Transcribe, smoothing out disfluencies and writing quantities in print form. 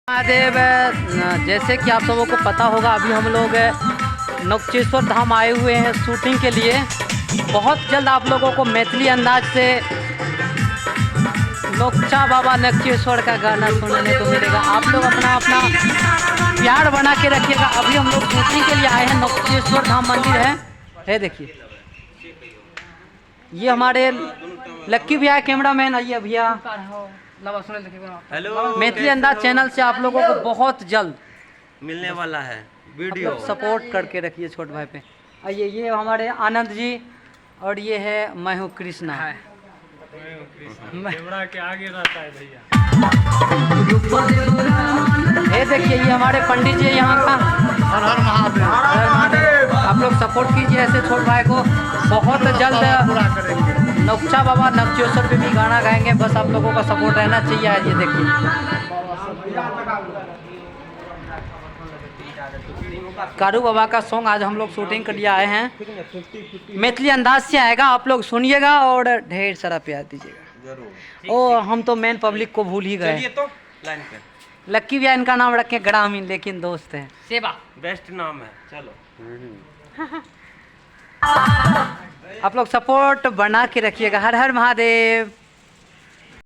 महादेव, जैसे कि आप सबों को पता होगा, अभी हम लोग नौचेश्वर धाम आए हुए हैं शूटिंग के लिए। बहुत जल्द आप लोगों को मैथिली अंदाज से नौचा बाबा नौचेश्वर का गाना सुनने को मिलेगा। आप लोग अपना अपना प्यार बना के रखिएगा। अभी हम लोग शूटिंग के लिए आए हैं, नौचेश्वर धाम मंदिर है देखिए। ये हमारे लक्की भैया कैमरामैन, आइए भैया। हेलो, मैथिली अंदाज चैनल से आप लोगों को बहुत जल्द मिलने वाला है वीडियो। सपोर्ट करके रखिए छोटे भाई पे। आइए, ये हमारे आनंद जी और ये है मैं हूँ कृष्णा। कैमरा के आगे रहता है भैया। ये देखिए, ये हमारे पंडित जी यहाँ का। हर हर महादेव। आप लोग सपोर्ट कीजिए ऐसे छोटे भाई को। बहुत जल्द नौचा बाबा नौचेश्वर पे भी गाना गाएंगे, बस आप लोगों का सपोर्ट रहना चाहिए। ये देखिए, कारू बाबा का सॉन्ग आज हम लोग शूटिंग के लिए आए हैं। मैथिली अंदाज से आएगा, आप लोग सुनिएगा और ढेर सारा प्यार दीजिएगा। ओ, हम तो मेन पब्लिक को भूल ही गए। तो लाइन पे लक्की भैया इनका नाम रखे ग्रामीण, लेकिन दोस्त है। सेवा बेस्ट नाम है। चलो आप लोग सपोर्ट बना के रखिएगा। हर हर महादेव।